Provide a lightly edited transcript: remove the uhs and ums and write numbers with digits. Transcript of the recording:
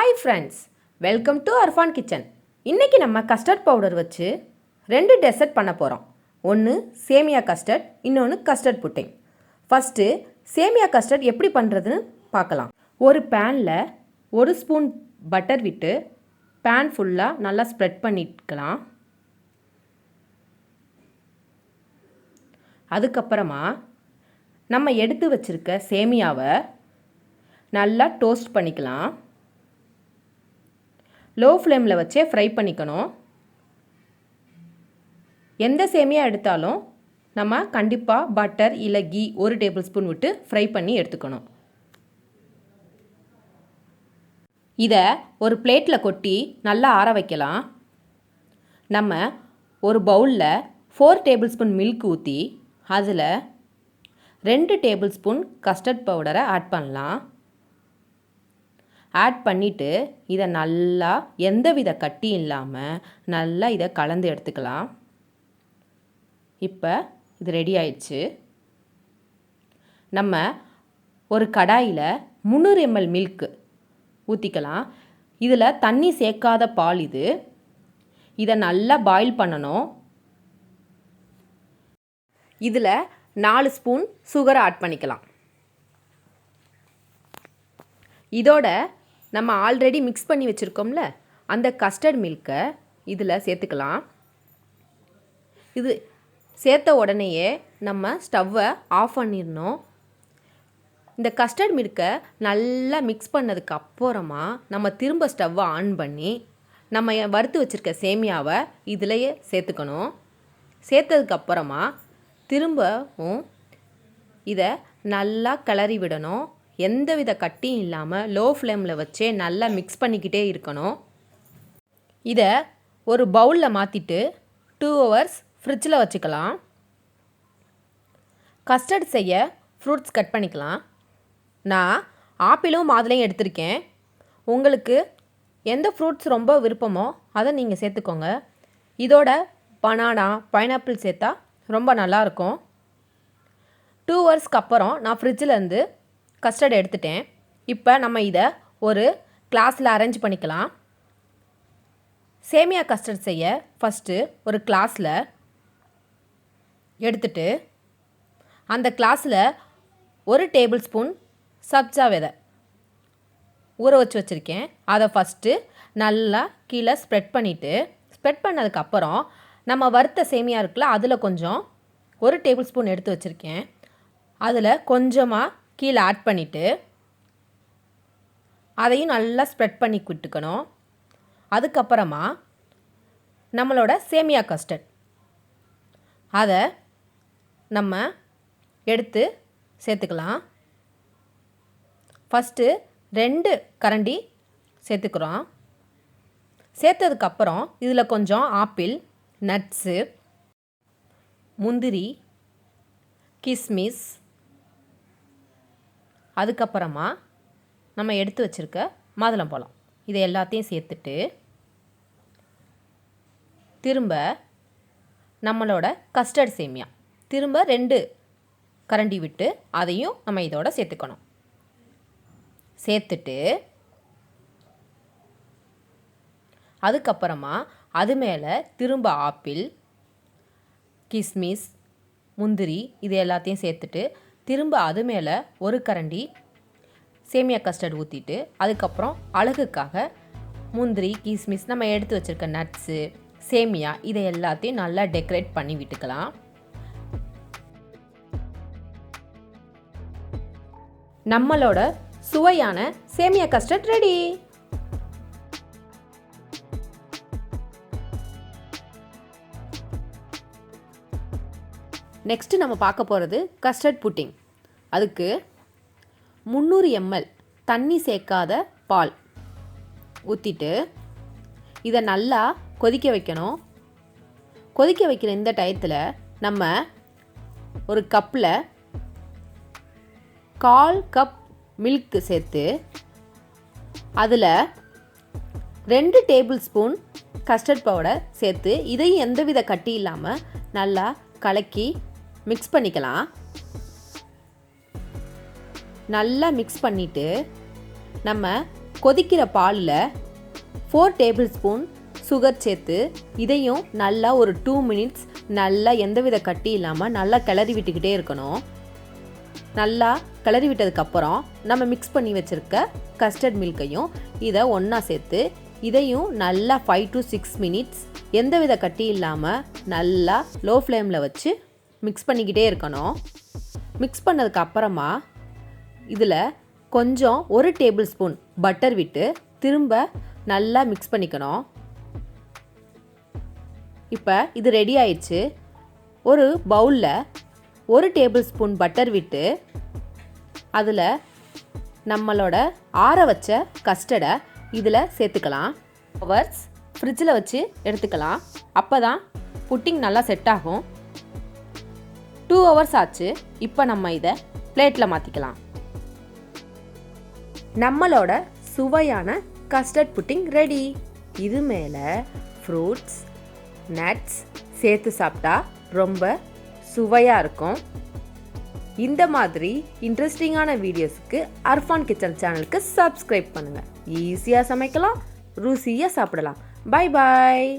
Hi friends, welcome to Arfan kitchen. இன்றைக்கி நம்ம custard powder வச்சு 2 டெசர்ட் பண்ண போகிறோம். ஒன்று சேமியா கஸ்டர்ட், இன்னொன்று கஸ்டர்ட் புட்டிங். ஃபஸ்ட்டு சேமியா கஸ்டர்ட் எப்படி பண்ணுறதுன்னு பார்க்கலாம். ஒரு பேனில் 1 ஸ்பூன் பட்டர் விட்டு பேன் ஃபுல்லாக நல்லா ஸ்ப்ரெட் பண்ணிக்கலாம். அதுக்கப்புறமா நம்ம எடுத்து வச்சுருக்க சேமியாவை நல்லா டோஸ்ட் பண்ணிக்கலாம். லோ ஃப்ளேமில் வச்சே ஃப்ரை பண்ணிக்கணும். எந்த சேமியா எடுத்தாலும் நம்ம கண்டிப்பாக பட்டர் இல்லை கீ 1 டேபிள் ஸ்பூன் விட்டு ஃப்ரை பண்ணி எடுத்துக்கணும். இதை ஒரு பிளேட்டில் கொட்டி நல்லா ஆற வைக்கலாம். நம்ம ஒரு பவுலில் 4 டேபிள் ஸ்பூன் மில்க் ஊற்றி அதில் 2 டேபிள் ஸ்பூன் கஸ்டர்ட் பவுடரை ஆட் பண்ணலாம். ஆட் பண்ணிவிட்டு இதை நல்லா எந்தவித கட்டி இல்லாமல் நல்லா இதை கலந்து எடுத்துக்கலாம். இப்போ இது ரெடி ஆயிடுச்சு. நம்ம ஒரு கடாயில் 300 ml மில்க் ஊற்றிக்கலாம். இதில் தண்ணி சேர்க்காத பால் இது. இதை நல்லா பாயில் பண்ணணும். இதில் 4 ஸ்பூன் சுகரை ஆட் பண்ணிக்கலாம். இதோட நம்ம ஆல்ரெடி மிக்ஸ் பண்ணி வச்சுருக்கோம்ல அந்த கஸ்டர்ட் மில்கை இதில் சேர்த்துக்கலாம். இது சேர்த்த உடனேயே நம்ம ஸ்டவ்வை ஆஃப் பண்ணிடணும். இந்த கஸ்டர்ட் மில்கை நல்லா மிக்ஸ் பண்ணதுக்கு அப்புறமா நம்ம திரும்ப ஸ்டவ்வை ஆன் பண்ணி நம்ம வறுத்து வச்சுருக்க சேமியாவை இதிலையே சேர்த்துக்கணும். சேர்த்ததுக்கப்புறமா திரும்பவும் இதை நல்லா கிளறி விடணும். எந்தவித கட்டியும் இல்லாமல் லோ ஃப்ளேமில் வச்சே நல்லா மிக்ஸ் பண்ணிக்கிட்டே இருக்கணும். இதை ஒரு பவுலில் மாற்றிட்டு 2 hours ஃப்ரிட்ஜில் வச்சுக்கலாம். கஸ்டர்ட் செய்ய ஃப்ரூட்ஸ் கட் பண்ணிக்கலாம். நான் ஆப்பிளும் மாதுளையும் எடுத்திருக்கேன். உங்களுக்கு எந்த ஃப்ரூட்ஸ் ரொம்ப விருப்பமோ அதை நீங்கள் சேர்த்துக்கோங்க. இதோட பனானா, பைனாப்பிள் சேர்த்தா ரொம்ப நல்லாயிருக்கும். 2 ஹவர்ஸ்க்கு அப்புறம் நான் ஃப்ரிட்ஜிலேருந்து கஸ்டர்ட் எடுத்துட்டேன். இப்போ நம்ம இதை ஒரு கிளாஸில் அரேஞ்ச் பண்ணிக்கலாம். சேமியா கஸ்டர்ட் செய்ய ஃபஸ்ட்டு ஒரு கிளாஸில் எடுத்துட்டு அந்த கிளாஸில் 1 டேபிள் ஸ்பூன் சப்ஜா விதை ஊற வச்சு வச்சுருக்கேன். அதை ஃபஸ்ட்டு நல்லா கீழே ஸ்ப்ரெட் பண்ணிவிட்டு ஸ்ப்ரெட் பண்ணதுக்கப்புறம் நம்ம வறுத்த சேமியா இருக்குல்ல அதில் கொஞ்சம் 1 டேபிள் ஸ்பூன் எடுத்து வச்சுருக்கேன். அதில் கொஞ்சமாக கீழே ஆட் பண்ணிவிட்டு அதையும் நல்லா ஸ்ப்ரெட் பண்ணி விட்டுக்கணும். அதுக்கப்புறமா நம்மளோட சேமியா கஸ்டர்ட் அதை நம்ம எடுத்து சேர்த்துக்கலாம். ஃபஸ்ட்டு 2 கரண்டி சேர்த்துக்கிறோம். சேர்த்ததுக்கப்புறம் இதில் கொஞ்சம் ஆப்பிள், நட்ஸு, முந்திரி, கிஸ்மிஸ், அதுக்கப்புறமா நம்ம எடுத்து வச்சுருக்க மாதுளம்பழம் இதை எல்லாத்தையும் சேர்த்துட்டு திரும்ப நம்மளோட கஸ்டர்ட் சேமியா திரும்ப 2 கரண்டி விட்டு அதையும் நம்ம இதோட சேர்த்துக்கணும். சேர்த்துட்டு அதுக்கப்புறமா அது மேலே திரும்ப ஆப்பிள், கிஸ்மிஸ், முந்திரி இது எல்லாத்தையும் சேர்த்துட்டு திரும்ப அது மேலே 1 கரண்டி சேமியா கஸ்டர்ட் ஊற்றிட்டு அதுக்கப்புறம் அழகுக்காக முந்திரி, கிஸ்மிஸ், நம்ம எடுத்து வச்சுருக்க நட்ஸு, சேமியா இதை எல்லாத்தையும் நல்லா டெக்கரேட் பண்ணி விட்டுக்கலாம். நம்மளோட சுவையான சேமியா கஸ்டர்ட் ரெடி. நெக்ஸ்ட்டு நம்ம பார்க்க போகிறது கஸ்டர்ட் புட்டிங். அதுக்கு 300 ml தண்ணி சேர்க்காத பால் ஊற்றிட்டு இதை நல்லா கொதிக்க வைக்கணும். கொதிக்க வைக்கிற இந்த டயத்தில் நம்ம ஒரு கப்பில் 1/4 கப் மில்க் சேர்த்து அதில் 2 டேபிள் ஸ்பூன் கஸ்டர்ட் பவுடர் சேர்த்து இதையும் எந்தவித கட்டி இல்லாமல் நல்லா கலக்கி மிக்ஸ் பண்ணிக்கலாம். நல்லா மிக்ஸ் பண்ணிவிட்டு நம்ம கொதிக்கிற பாலில் 4 டேபிள் ஸ்பூன் சுகர் சேர்த்து இதையும் நல்லா ஒரு 2 மினிட்ஸ் நல்லா எந்தவித கட்டி இல்லாமல் நல்லா கிளறி விட்டுக்கிட்டே இருக்கணும். நல்லா கிளறி விட்டதுக்கப்புறம் நம்ம மிக்ஸ் பண்ணி வச்சுருக்க கஸ்டர்ட் மில்கையும் இதை ஒன்றா சேர்த்து இதையும் நல்லா 5 to 6 மினிட்ஸ் எந்தவித கட்டி இல்லாமல் நல்லா லோ ஃப்ளேமில் வச்சு மிக்ஸ் பண்ணிக்கிட்டே இருக்கணும். மிக்ஸ் பண்ணதுக்கு அப்புறமா இதில் கொஞ்சம் 1 டேபிள் ஸ்பூன் பட்டர் விட்டு திரும்ப நல்லா மிக்ஸ் பண்ணிக்கணும். இப்போ இது ரெடி ஆயிடுச்சு. ஒரு பவுலில் 1 டேபிள் ஸ்பூன் பட்டர் விட்டு அதில் நம்மளோட ஆற வச்ச கஸ்டர்டை இதில் சேர்த்துக்கலாம். ஹவர்ஸ் ஃப்ரிட்ஜில் வச்சு எடுத்துக்கலாம். அப்போ தான் புட்டிங் நல்லா செட் ஆகும். 2 ஹவர்ஸ் ஆச்சு. இப்போ நம்ம இதை பிளேட்டில் மாற்றிக்கலாம். நம்மளோட சுவையான கஸ்டர்ட் புட்டிங் ரெடி. இது மேலே ஃப்ரூட்ஸ் நட்ஸ் சேர்த்து சாப்பிட்டா ரொம்ப சுவையாக இருக்கும். இந்த மாதிரி இன்ட்ரெஸ்டிங்கான வீடியோஸுக்கு அர்ஃபான் கிச்சன் சேனலுக்கு சப்ஸ்கிரைப் பண்ணுங்கள். ஈஸியாக சமைக்கலாம், ருசியாக சாப்பிடலாம். Bye bye.